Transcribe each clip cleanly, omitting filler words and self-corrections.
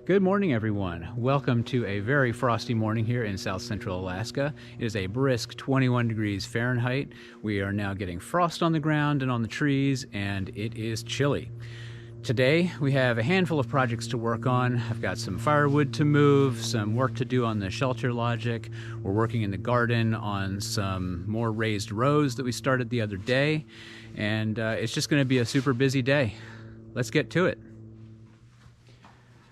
Good morning, everyone. Welcome to a very frosty morning here in South Central Alaska. It is a brisk 21 degrees Fahrenheit. We are now getting frost on the ground and on the trees, and it is chilly. Today, we have a handful of projects to work on. I've got some firewood to move, some work to do on the Shelterlogic. We're working in the garden on some more raised rows that we started the other day, and it's just going to be a super busy day. Let's get to it.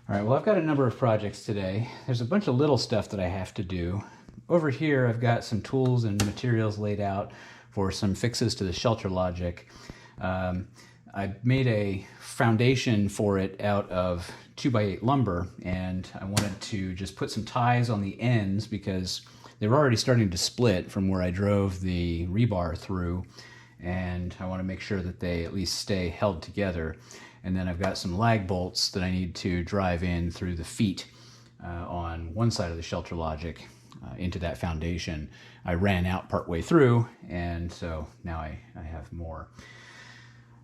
All right, well, I've got a number of projects today. There's a bunch of little stuff that I have to do. Over here, I've got some tools and materials laid out for some fixes to the Shelterlogic. I made a foundation for it out of 2x8 lumber, and I wanted to just put some ties on the ends because they were already starting to split from where I drove the rebar through, and I want to make sure that they at least stay held together. And then I've got some lag bolts that I need to drive in through the feet on one side of the Shelterlogic into that foundation. I ran out partway through, and so now I have more.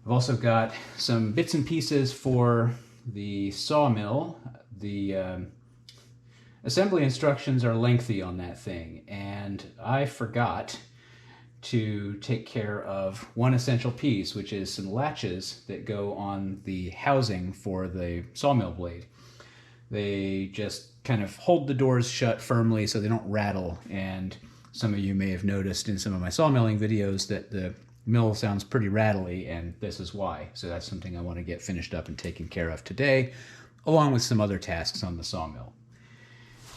I've also got some bits and pieces for the sawmill. The assembly instructions are lengthy on that thing, and I forgot to take care of one essential piece, which is some latches that go on the housing for the sawmill blade. They just kind of hold the doors shut firmly so they don't rattle, and some of you may have noticed in some of my sawmilling videos that the mill sounds pretty rattly, and this is why. So that's something I want to get finished up and taken care of today, along with some other tasks on the sawmill.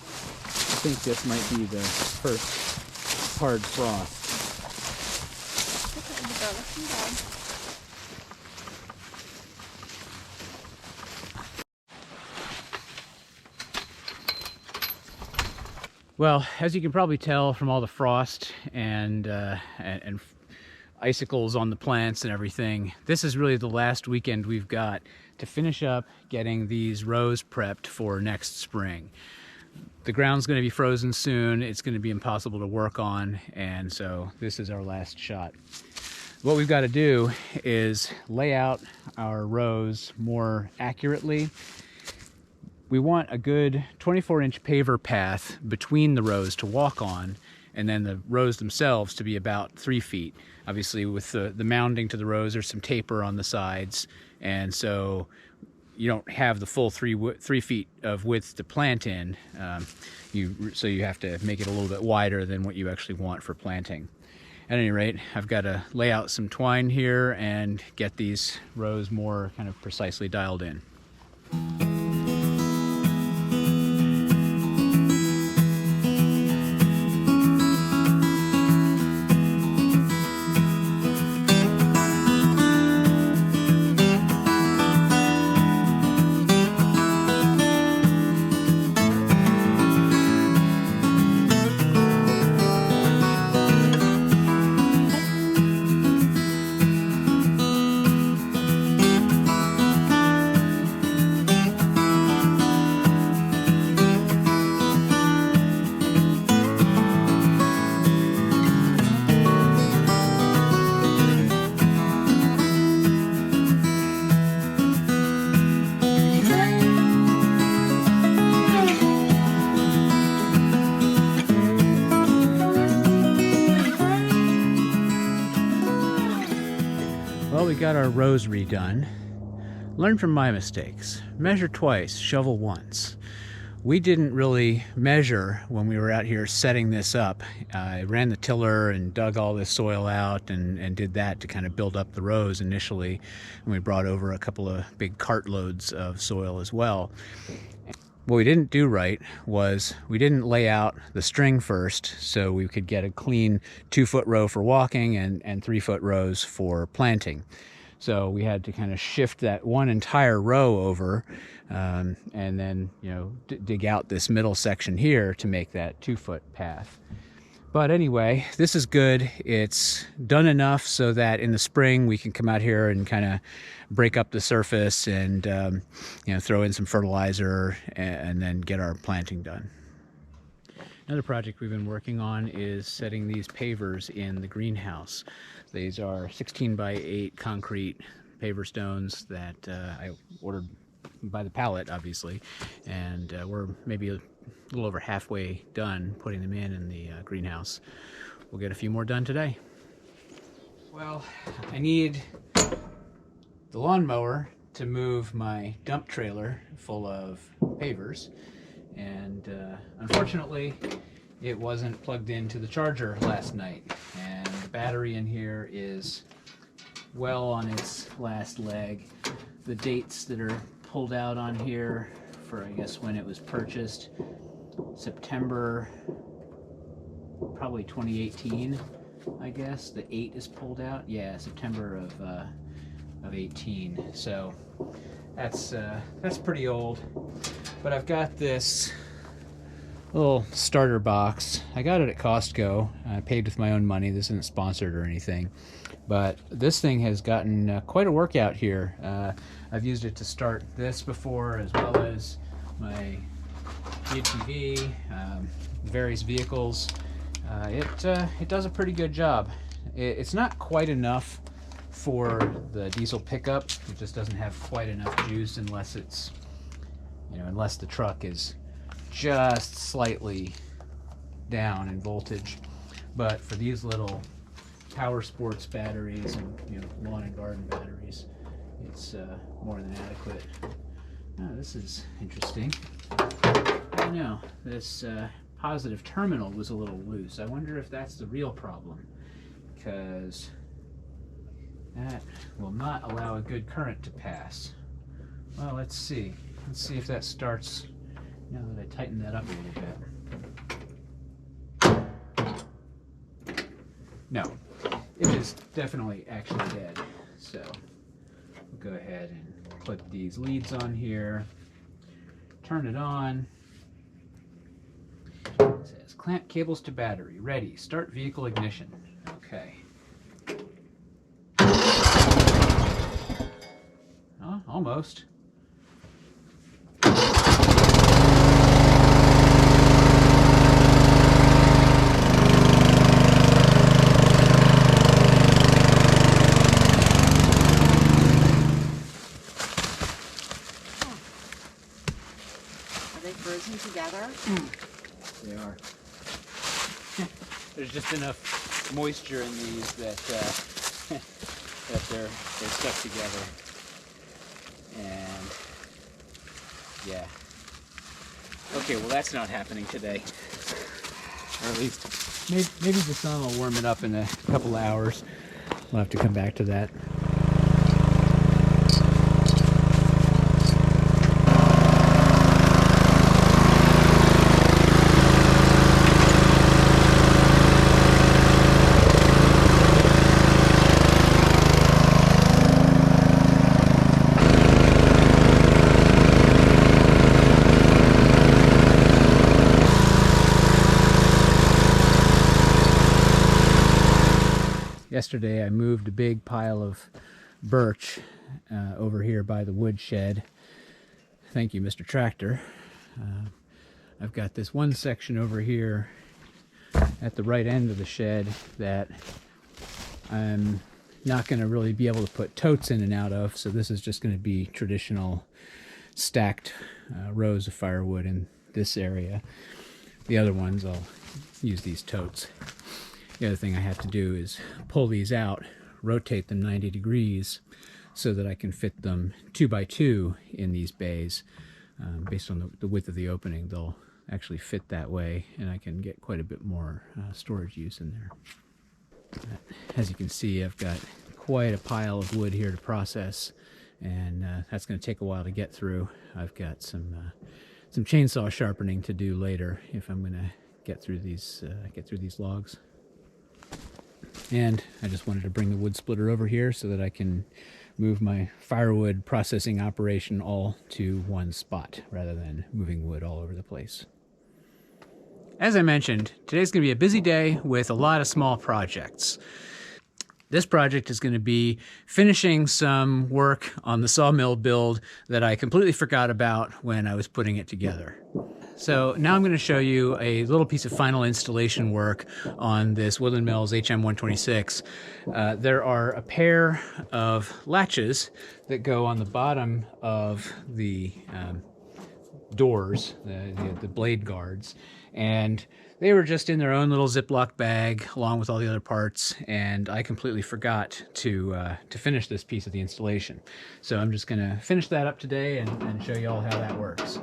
I think this might be the first hard frost. Well, as you can probably tell from all the frost and icicles on the plants and everything, this is really the last weekend we've got to finish up getting these rows prepped for next spring. The ground's going to be frozen soon. It's going to be impossible to work on, and so this is our last shot. What we've got to do is lay out our rows more accurately. We want a good 24-inch paver path between the rows to walk on, and then the rows themselves to be about 3 feet. Obviously, with the mounding to the rows, there's some taper on the sides, and so you don't have the full 3 feet of width to plant in. So you have to make it a little bit wider than what you actually want for planting. At any rate, I've got to lay out some twine here and get these rows more kind of precisely dialed in. Well, we got our rows redone. Learn from my mistakes. Measure twice, shovel once. We didn't really measure when we were out here setting this up. I ran the tiller and dug all this soil out and did that to kind of build up the rows initially. And we brought over a couple of big cartloads of soil as well. What we didn't do right was we didn't lay out the string first so we could get a clean 2-foot row for walking and 3-foot rows for planting. So we had to kind of shift that one entire row over and then, dig out this middle section here to make that 2-foot path. But anyway, this is good. It's done enough so that in the spring we can come out here and kind of break up the surface and throw in some fertilizer and then get our planting done. Another project we've been working on is setting these pavers in the greenhouse. These are 16 by 8 concrete paver stones that I ordered by the pallet, obviously, and we're maybe a little over halfway done putting them in the greenhouse. We'll get a few more done today. Well, I need the lawnmower to move my dump trailer full of pavers, and unfortunately it wasn't plugged into the charger last night, and the battery in here is well on its last leg. The dates that are pulled out on here for, I guess, when it was purchased, September probably 2018, I guess. The 8 is pulled out. Yeah, September of 18. So that's pretty old. But I've got this little starter box. I got it at Costco. I paid with my own money. This isn't sponsored or anything. But this thing has gotten quite a workout here. I've used it to start this before, as well as my UTV, various vehicles. It does a pretty good job. It's not quite enough for the diesel pickup. It just doesn't have quite enough juice unless it's, unless the truck is just slightly down in voltage. But for these little power sports batteries and lawn and garden batteries, it's more than adequate. Oh, this is interesting. I know this positive terminal was a little loose. I wonder if that's the real problem, because that will not allow a good current to pass. Well, let's see. Let's see if that starts now that I tighten that up a little bit. No, it is definitely actually dead. So we'll go ahead and put these leads on here, turn it on. It says clamp cables to battery, ready, start vehicle ignition. Okay. Oh, almost. Frozen together? They are. There's just enough moisture in these that that they're stuck together, and yeah. Okay, well that's not happening today, or at least maybe the sun will warm it up in a couple hours. We'll have to come back to that. Yesterday I moved a big pile of birch over here by the woodshed. Thank you, Mr. Tractor. I've got this one section over here at the right end of the shed that I'm not going to really be able to put totes in and out of, so this is just going to be traditional stacked rows of firewood in this area. The other ones I'll use these totes. The other thing I have to do is pull these out, rotate them 90 degrees so that I can fit them 2 by 2 in these bays. Based on the width of the opening, they'll actually fit that way, and I can get quite a bit more storage use in there. As you can see, I've got quite a pile of wood here to process, and that's going to take a while to get through. I've got some chainsaw sharpening to do later if I'm going to get through these logs. And I just wanted to bring the wood splitter over here so that I can move my firewood processing operation all to one spot rather than moving wood all over the place. As I mentioned, today's going to be a busy day with a lot of small projects. This project is going to be finishing some work on the sawmill build that I completely forgot about when I was putting it together. So now I'm going to show you a little piece of final installation work on this Woodland Mills HM-126. There are a pair of latches that go on the bottom of the doors, the blade guards, and they were just in their own little Ziploc bag along with all the other parts, and I completely forgot to finish this piece of the installation. So I'm just going to finish that up today and show you all how that works.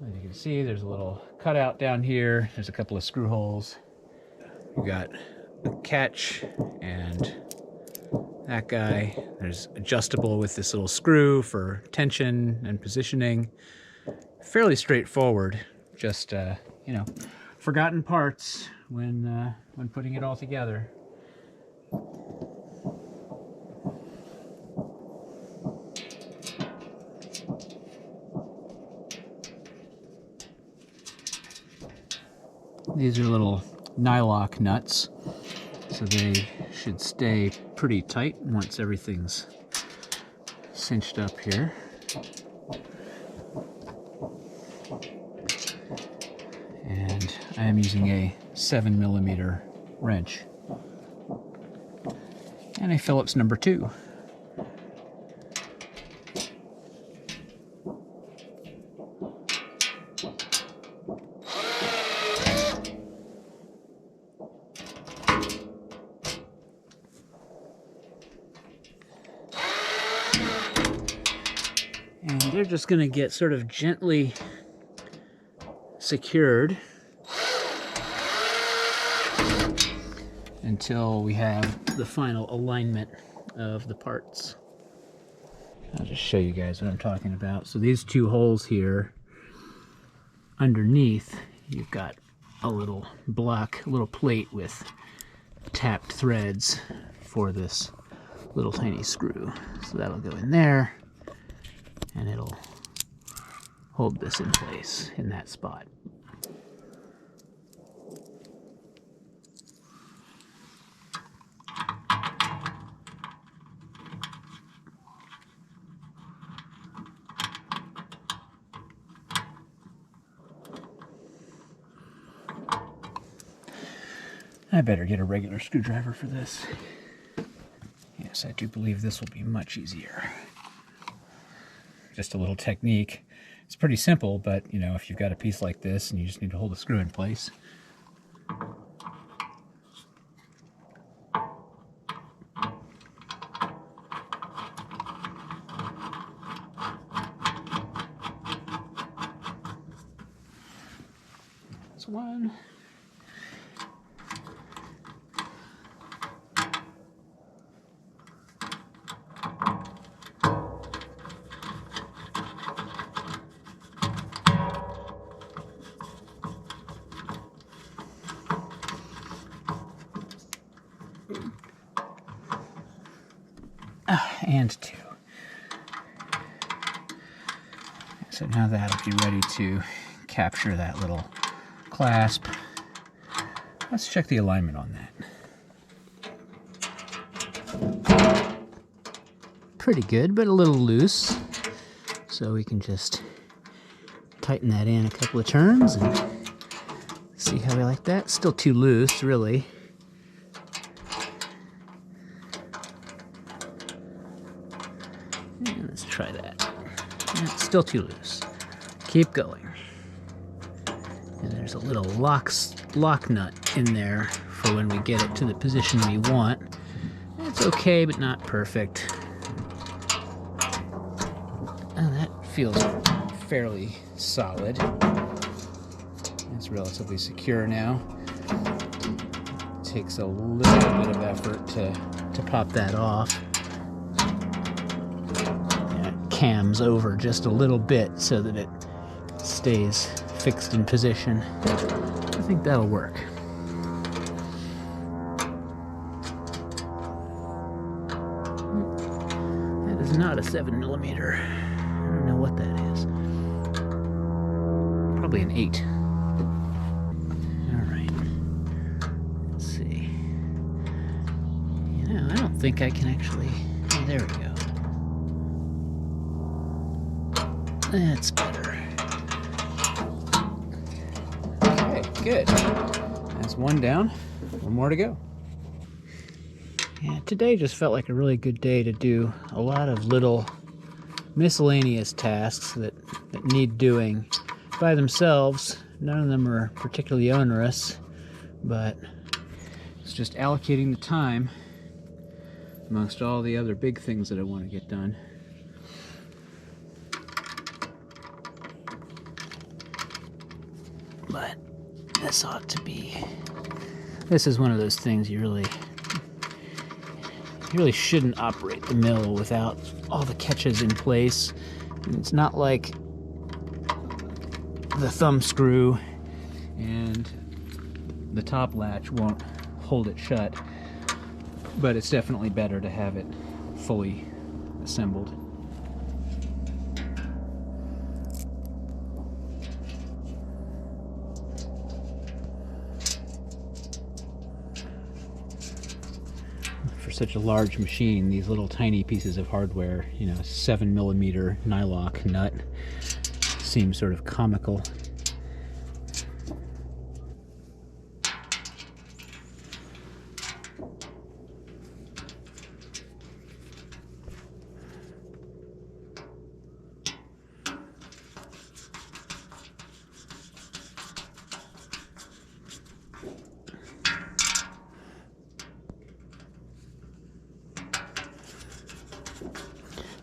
As you can see, there's a little cutout down here. There's a couple of screw holes. We've got a catch and that guy. There's adjustable with this little screw for tension and positioning. Fairly straightforward. Just you know, forgotten parts when putting it all together. These are little nylock nuts, so they should stay pretty tight once everything's cinched up here. And I am using a 7mm wrench and a Phillips number 2. And they're just going to get sort of gently secured until we have the final alignment of the parts. I'll just show you guys what I'm talking about. So these two holes here, underneath, you've got a little block, a little plate with tapped threads for this little tiny screw. So that'll go in there, and it'll hold this in place in that spot. I better get a regular screwdriver for this. Yes, I do believe this will be much easier. Just a little technique. It's pretty simple, but you know, if you've got a piece like this and you just need to hold the screw in place. That's one. And 2. So now that'll be ready to capture that little clasp. Let's check the alignment on that. Pretty good, but a little loose. So we can just tighten that in a couple of turns and see how we like that. Still too loose, really. Let's try that. It's still too loose. Keep going. And there's a little lock nut in there for when we get it to the position we want. It's okay, but not perfect. And that feels fairly solid. It's relatively secure now. It takes a little bit of effort to pop that off. Cams over just a little bit so that it stays fixed in position. I think that'll work. That is not a 7mm. I don't know what that is. Probably an 8. All right. Let's think I can actually... Oh, there we go. That's better. Okay, good. That's one down. One more to go. Yeah, today just felt like a really good day to do a lot of little miscellaneous tasks that need doing by themselves. None of them are particularly onerous, but it's just allocating the time amongst all the other big things that I want to get done. But this ought to be... This is one of those things you really shouldn't operate the mill without all the catches in place. And it's not like the thumb screw and the top latch won't hold it shut, but it's definitely better to have it fully assembled. For such a large machine, these little tiny pieces of hardware, you know, 7mm nylock nut, seems sort of comical.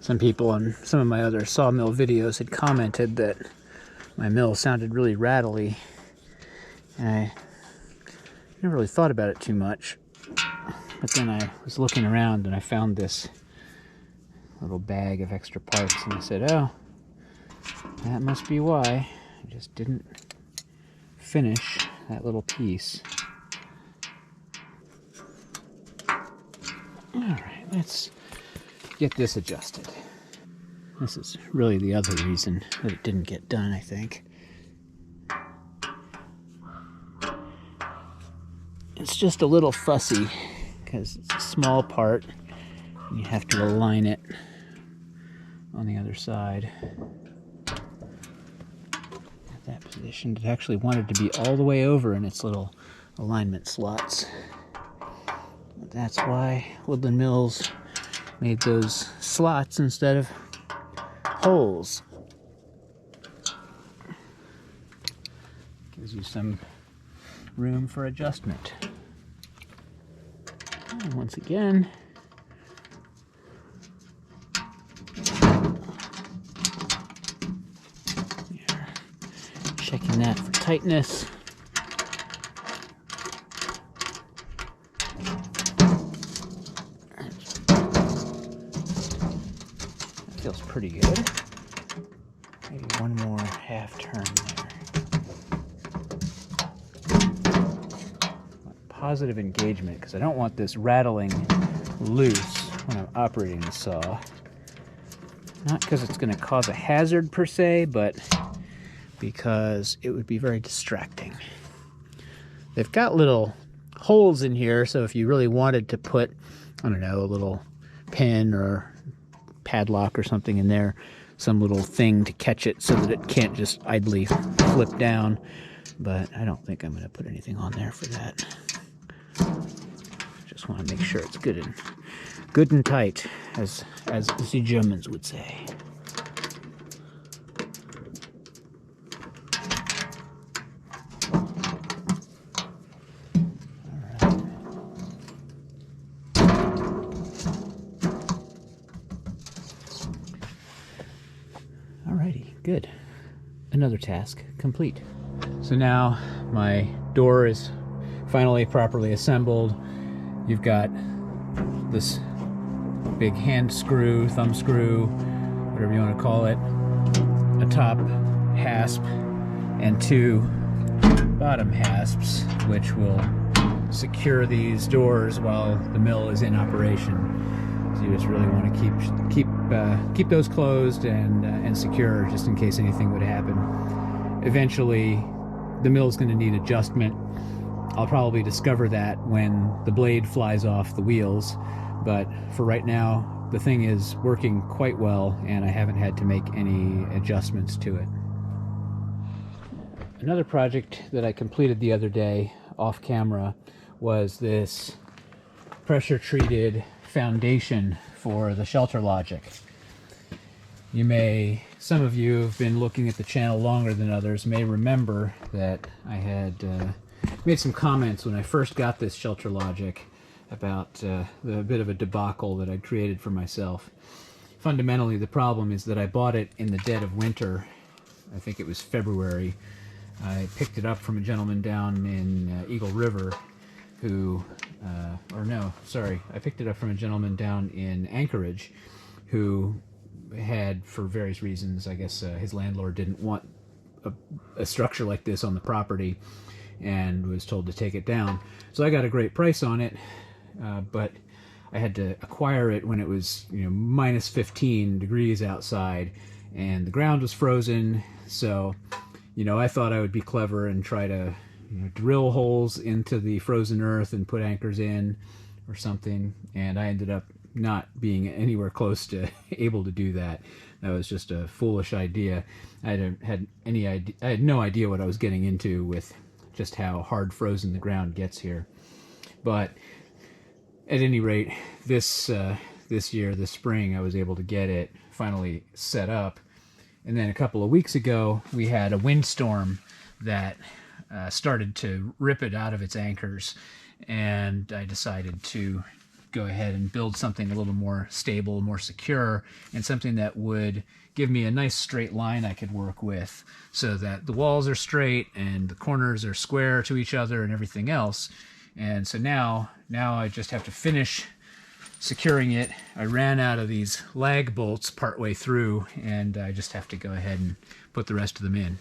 Some people on some of my other sawmill videos had commented that my mill sounded really rattly, and I never really thought about it too much. But then I was looking around and I found this little bag of extra parts, and I said, oh, that must be why. I just didn't finish that little piece. Alright, let's get this adjusted. This is really the other reason that it didn't get done, I think. It's just a little fussy because it's a small part and you have to align it on the other side. At that position, it actually wanted to be all the way over in its little alignment slots. But that's why Woodland Mills made those slots instead of holes. Gives you some room for adjustment. And once again, checking that for tightness. Feels pretty good. Maybe one more half turn there. Positive engagement, because I don't want this rattling loose when I'm operating the saw. Not because it's going to cause a hazard per se, but because it would be very distracting. They've got little holes in here, so if you really wanted to put, I don't know, a little pin or padlock or something in there, some little thing to catch it so that it can't just idly flip down, but I don't think I'm going to put anything on there for that. Just want to make sure it's good and tight, as the Germans would say. Good. Another task complete. So now my door is finally properly assembled. You've got this big hand screw, thumb screw, whatever you want to call it, a top hasp, and two bottom hasps, which will secure these doors while the mill is in operation. So you just really want to keep those closed and secure, just in case anything would happen. Eventually, the mill is going to need adjustment. I'll probably discover that when the blade flies off the wheels, but for right now, the thing is working quite well, and I haven't had to make any adjustments to it. Another project that I completed the other day off camera was this pressure treated foundation for the Shelterlogic. Some of you who've been looking at the channel longer than others may remember that I had made some comments when I first got this Shelterlogic about the bit of a debacle that I'd created for myself. Fundamentally, the problem is that I bought it in the dead of winter. I think it was February. I picked it up from a gentleman down in Eagle River I picked it up from a gentleman down in Anchorage who had, for various reasons, I guess his landlord didn't want a structure like this on the property and was told to take it down. So I got a great price on it, but I had to acquire it when it was minus 15 degrees outside and the ground was frozen. So I thought I would be clever and try to drill holes into the frozen earth and put anchors in or something, and I ended up not being anywhere close to able to do that. That was just a foolish idea. I had no idea what I was getting into with just how hard frozen the ground gets here. But at any rate, this year, this spring, I was able to get it finally set up. And then a couple of weeks ago, we had a windstorm that started to rip it out of its anchors, and I decided to go ahead and build something a little more stable, more secure, and something that would give me a nice straight line I could work with so that the walls are straight and the corners are square to each other and everything else. And so now I just have to finish securing it. I ran out of these lag bolts partway through, and I just have to go ahead and put the rest of them in.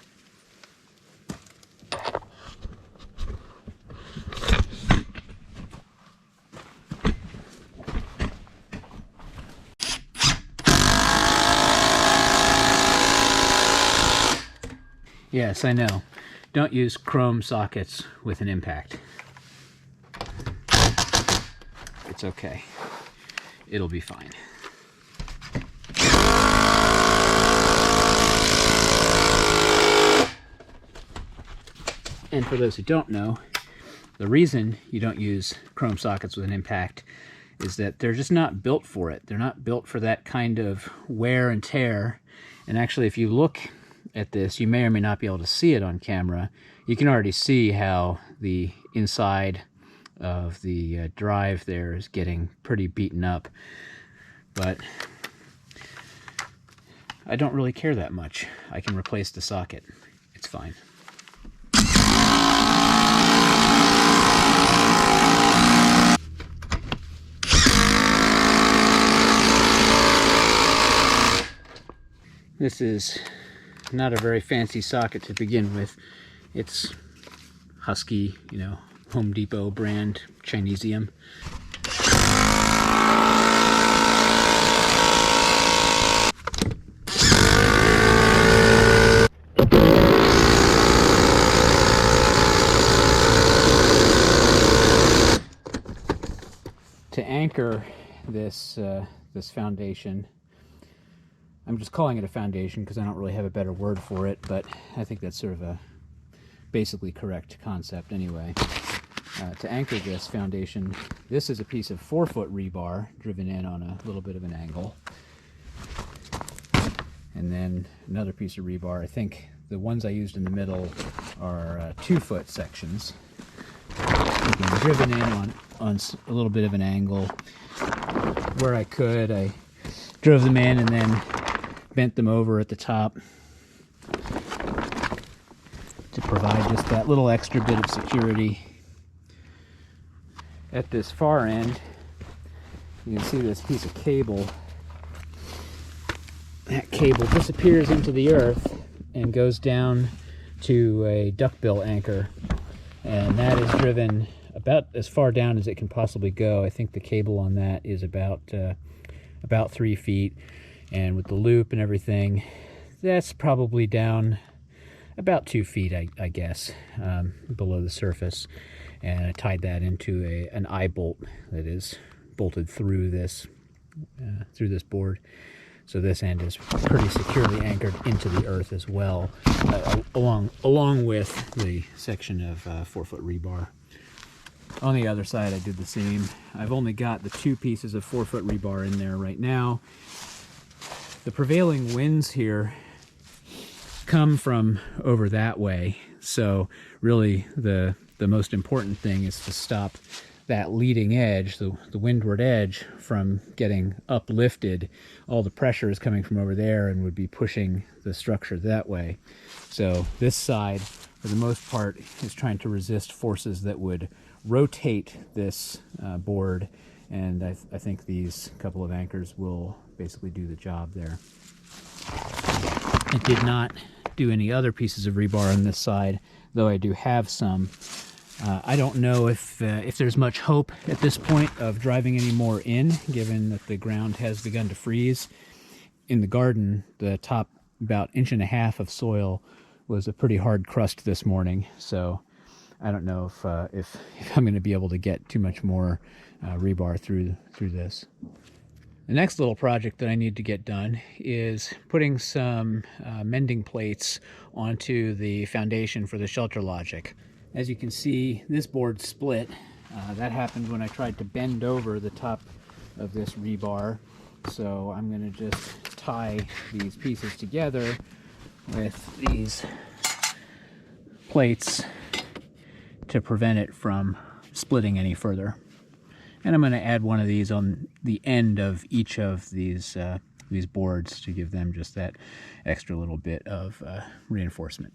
Yes, I know. Don't use chrome sockets with an impact. It's okay. It'll be fine. And for those who don't know, the reason you don't use chrome sockets with an impact is that they're just not built for it. They're not built for that kind of wear and tear. And actually, if you look at this, you may or may not be able to see it on camera. You can already see how the inside of the drive there is getting pretty beaten up, but I don't really care that much. I can replace the socket. It's fine. This is not a very fancy socket to begin with. It's Husky, Home Depot brand Chinesium. To anchor this foundation, I'm just calling it a foundation because I don't really have a better word for it, but I think that's sort of a basically correct concept anyway. To anchor this foundation, this is a piece of 4-foot rebar driven in on a little bit of an angle. And then another piece of rebar. I think the ones I used in the middle are 2-foot sections. Again, driven in on a little bit of an angle. Where I could, I drove them in and then bent them over at the top to provide just that little extra bit of security. At this far end, you can see this piece of cable. That cable disappears into the earth and goes down to a duckbill anchor, and that is driven about as far down as it can possibly go. I think the cable on that is about 3 feet, and with the loop and everything, that's probably down about 2 feet, I guess, below the surface. And I tied that into an eye bolt that is bolted through this board. So this end is pretty securely anchored into the earth as well, along with the section of 4-foot rebar. On the other side, I did the same. I've only got the 2 pieces of 4-foot rebar in there right now. The prevailing winds here come from over that way, so really the most important thing is to stop that leading edge, the windward edge, from getting uplifted. All the pressure is coming from over there and would be pushing the structure that way. So this side, for the most part, is trying to resist forces that would rotate this board, and I think these couple of anchors will basically do the job there. I did not do any other pieces of rebar on this side, though I do have some. I don't know if there's much hope at this point of driving any more in, given that the ground has begun to freeze. In the garden, the top about 1.5 inches of soil was a pretty hard crust this morning, so I don't know if I'm going to be able to get too much more rebar through this. The next little project that I need to get done is putting some mending plates onto the foundation for the Shelterlogic. As you can see, this board split. That happened when I tried to bend over the top of this rebar. So I'm going to just tie these pieces together with these plates to prevent it from splitting any further. And I'm going to add one of these on the end of each of these boards to give them just that extra little bit of reinforcement.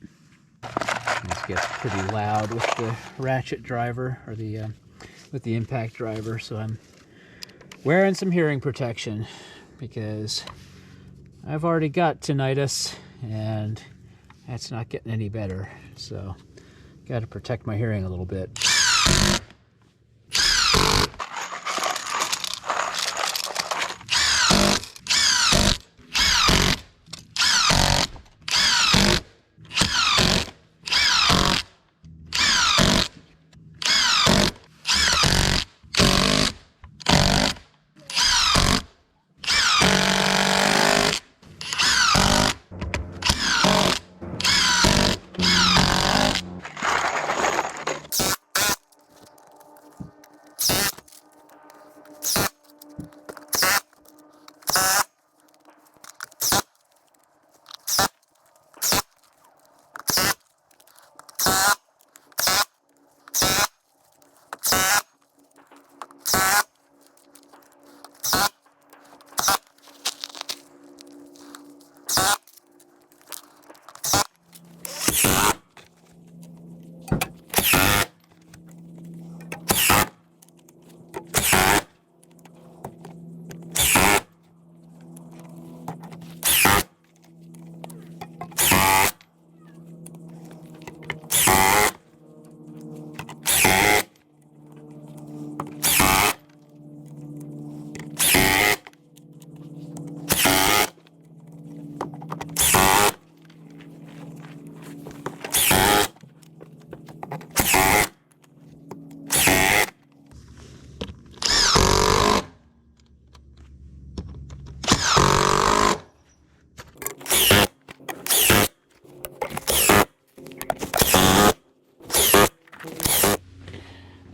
This gets pretty loud with the ratchet driver, or with the impact driver, so I'm wearing some hearing protection because I've already got tinnitus and that's not getting any better, so got to protect my hearing a little bit.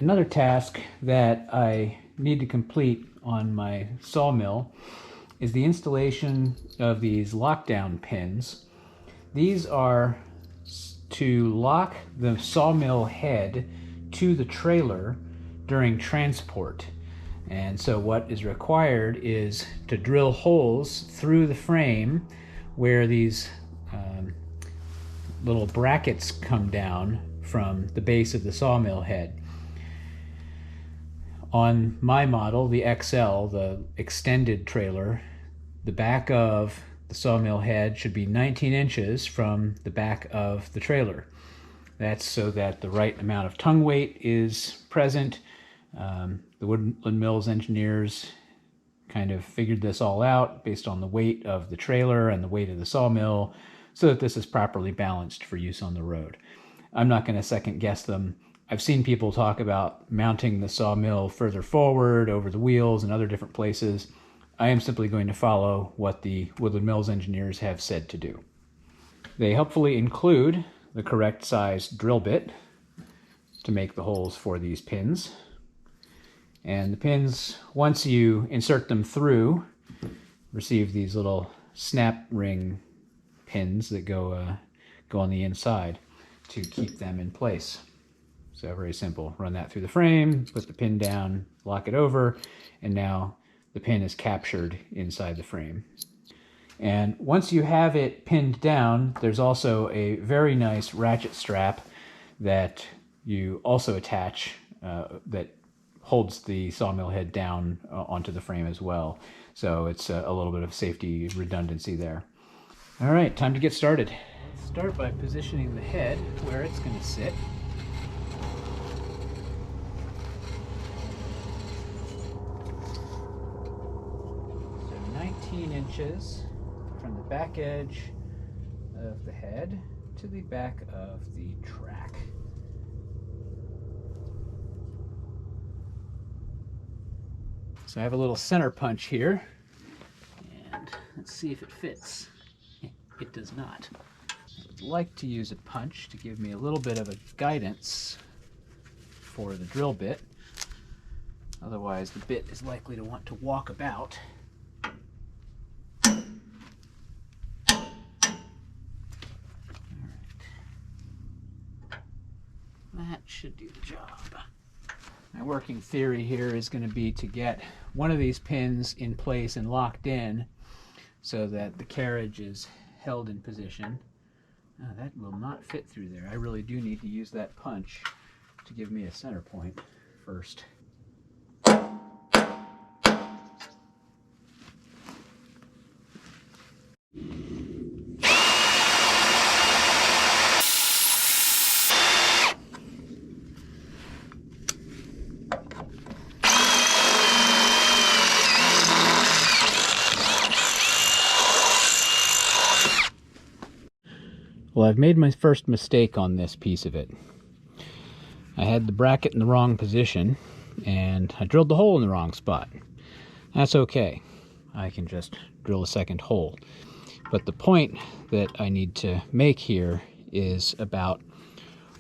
Another task that I need to complete on my sawmill is the installation of these lockdown pins. These are to lock the sawmill head to the trailer during transport. And so what is required is to drill holes through the frame where these little brackets come down from the base of the sawmill head. On my model, the XL, the extended trailer, the back of the sawmill head should be 19 inches from the back of the trailer. That's so that the right amount of tongue weight is present. The Woodland Mills engineers kind of figured this all out based on the weight of the trailer and the weight of the sawmill, so that this is properly balanced for use on the road. I'm not going to second guess them. I've seen people talk about mounting the sawmill further forward over the wheels and other different places. I am simply going to follow what the Woodland Mills engineers have said to do. They helpfully include the correct size drill bit to make the holes for these pins. And the pins, once you insert them through, receive these little snap ring pins that go on the inside to keep them in place. So very simple. Run that through the frame, put the pin down, lock it over, and now the pin is captured inside the frame. And once you have it pinned down, there's also a very nice ratchet strap that you also attach that holds the sawmill head down onto the frame as well. So it's a little bit of safety redundancy there. All right, time to get started. Let's start by positioning the head where it's going to sit. So 19 inches from the back edge of the head to the back of the track. So I have a little center punch here, and let's see if it fits. It does not. I would like to use a punch to give me a little bit of a guidance for the drill bit. Otherwise, the bit is likely to want to walk about. All right. That should do the job. My working theory here is going to be to get one of these pins in place and locked in so that the carriage is held in position. That will not fit through there. I really do need to use that punch to give me a center point first. Well, I've made my first mistake on this piece of it. I had the bracket in the wrong position, and I drilled the hole in the wrong spot. That's okay. I can just drill a second hole. But the point that I need to make here is about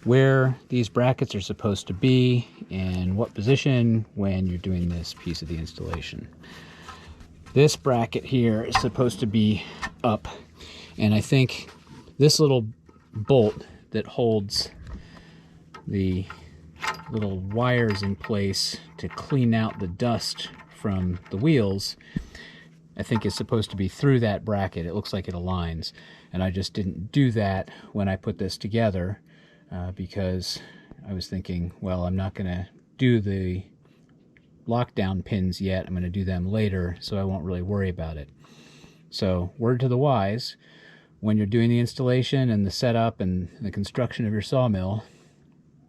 where these brackets are supposed to be and what position when you're doing this piece of the installation. This bracket here is supposed to be up, and I think this little bolt that holds the little wires in place to clean out the dust from the wheels, I think is supposed to be through that bracket. It looks like it aligns, and I just didn't do that when I put this together because I was thinking, well, I'm not going to do the lockdown pins yet. I'm going to do them later, so I won't really worry about it. So, word to the wise, when you're doing the installation and the setup and the construction of your sawmill,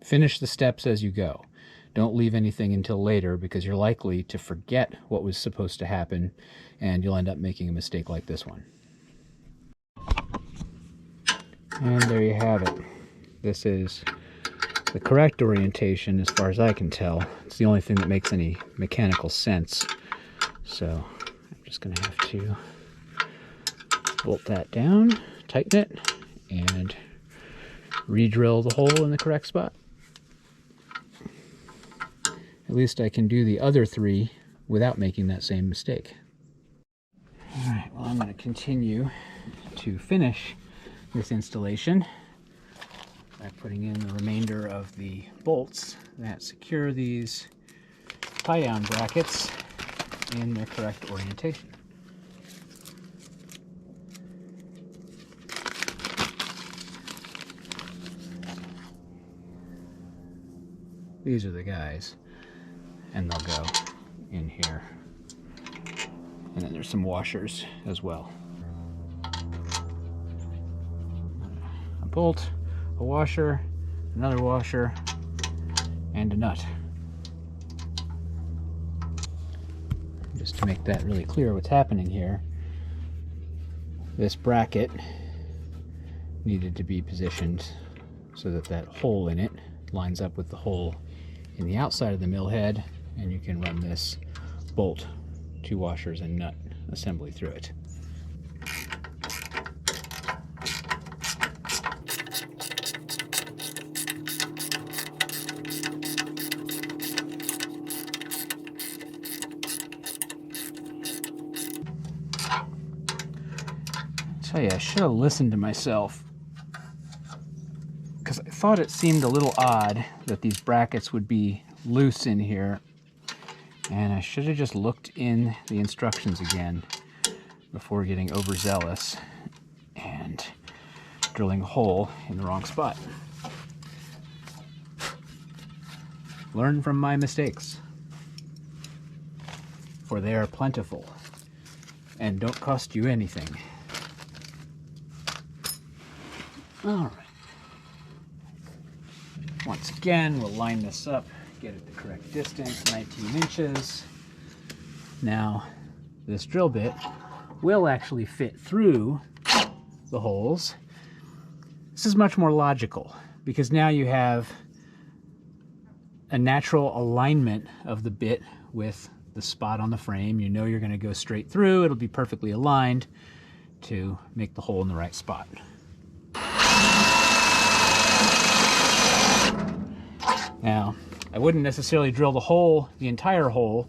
finish the steps as you go. Don't leave anything until later because you're likely to forget what was supposed to happen and you'll end up making a mistake like this one. And there you have it. This is the correct orientation as far as I can tell. It's the only thing that makes any mechanical sense. So I'm just going to have to bolt that down, tighten it, and re-drill the hole in the correct spot. At least I can do the other three without making that same mistake. Alright, well, I'm going to continue to finish this installation by putting in the remainder of the bolts that secure these tie-down brackets in their correct orientation. These are the guys, and they'll go in here. And then there's some washers as well. A bolt, a washer, another washer, and a nut. Just to make that really clear what's happening here, this bracket needed to be positioned so that that hole in it lines up with the hole in the outside of the mill head, and you can run this bolt, 2 washers and nut assembly through it. I tell you, I should have listened to myself, because I thought it seemed a little odd that these brackets would be loose in here, and I should have just looked in the instructions again before getting overzealous and drilling a hole in the wrong spot. Learn from my mistakes, for they are plentiful and don't cost you anything. All right. Once again, we'll line this up, get it the correct distance, 19 inches. Now, this drill bit will actually fit through the holes. This is much more logical, because now you have a natural alignment of the bit with the spot on the frame. You know you're going to go straight through. It'll be perfectly aligned to make the hole in the right spot. Now, I wouldn't necessarily drill the entire hole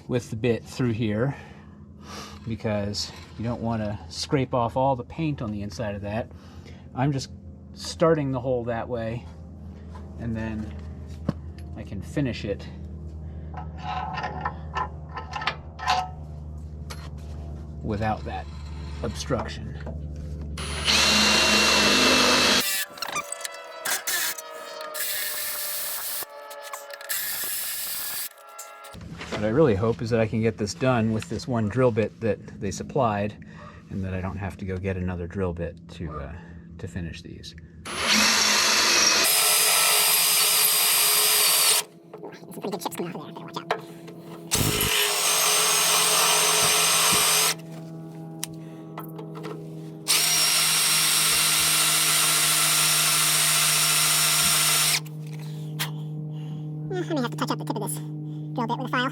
with the bit through here, because you don't want to scrape off all the paint on the inside of that. I'm just starting the hole that way, and then I can finish it without that obstruction. What I really hope is that I can get this done with this one drill bit that they supplied, and that I don't have to go get another drill bit to finish these. Some pretty good chips coming out of there. Watch out. I may have to touch up the tip of this drill bit with a file.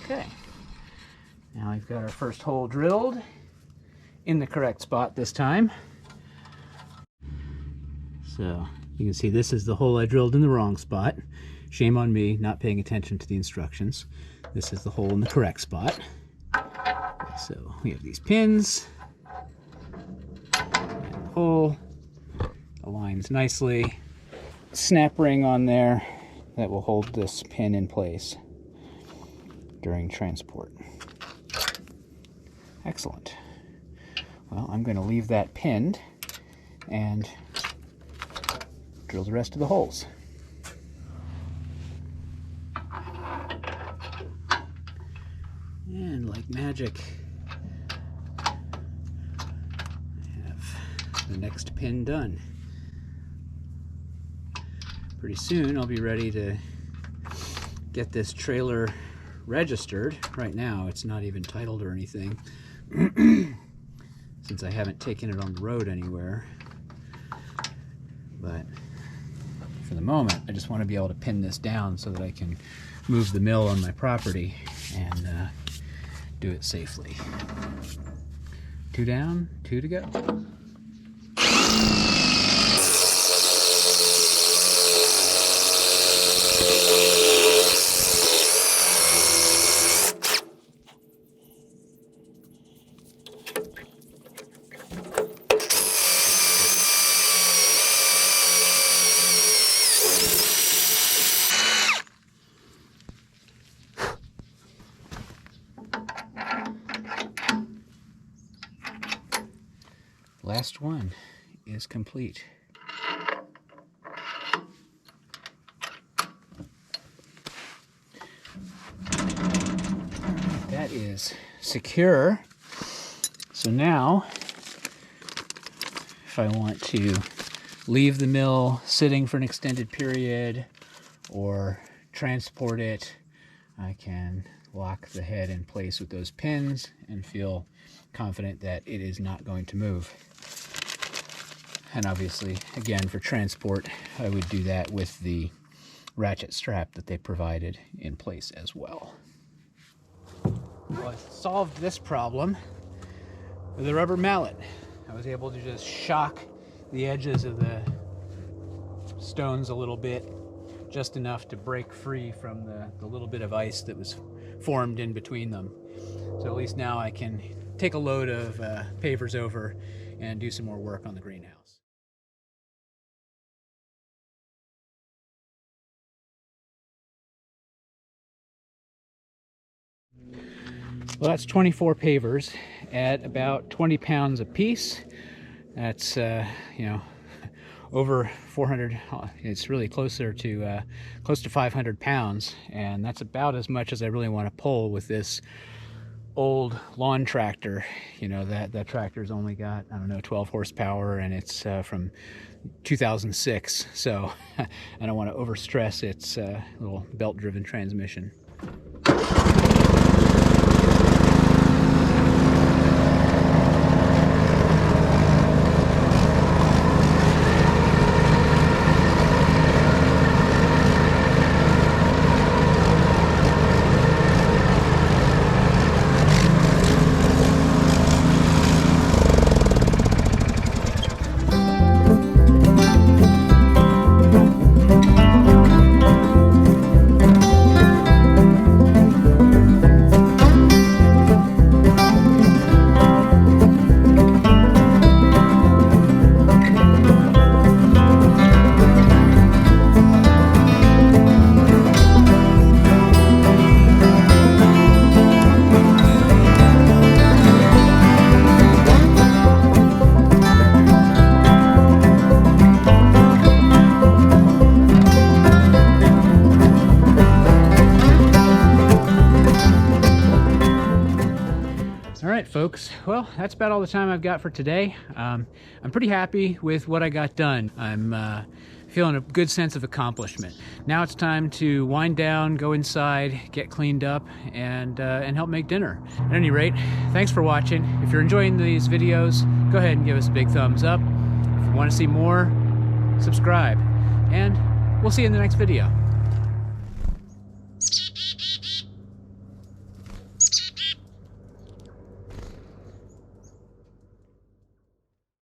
Okay, now we've got our first hole drilled in the correct spot this time. So you can see this is the hole I drilled in the wrong spot. Shame on me not paying attention to the instructions. This is the hole in the correct spot. So we have these pins, and the hole aligns nicely. Snap ring on there that will hold this pin in place during transport. Excellent. Well, I'm going to leave that pinned and drill the rest of the holes. And like magic, I have the next pin done. Pretty soon I'll be ready to get this trailer registered. Right now it's not even titled or anything since I haven't taken it on the road anywhere. But for the moment I just want to be able to pin this down so that I can move the mill on my property and do it safely. 2 down, 2 to go. Last one is complete. that is secure. So now, if I want to leave the mill sitting for an extended period or transport it, I can lock the head in place with those pins and feel confident that it is not going to move. And obviously, again, for transport, I would do that with the ratchet strap that they provided in place as well. Well, I solved this problem with a rubber mallet. I was able to just shock the edges of the stones a little bit, just enough to break free from the little bit of ice that was formed in between them. So at least now I can take a load of pavers over and do some more work on the greenhouse. Well, that's 24 pavers at about 20 pounds a piece. That's, you know, over 400, it's really closer to, close to 500 pounds. And that's about as much as I really want to pull with this old lawn tractor. You know, that tractor's only got, I don't know, 12 horsepower, and it's from 2006. So I don't want to overstress its little belt-driven transmission. Folks, well, that's about all the time I've got for today. I'm pretty happy with what I got done. I'm feeling a good sense of accomplishment. Now it's time to wind down, go inside, get cleaned up, and help make dinner. At any rate, thanks for watching. If you're enjoying these videos, go ahead and give us a big thumbs up. If you want to see more, subscribe, and we'll see you in the next video.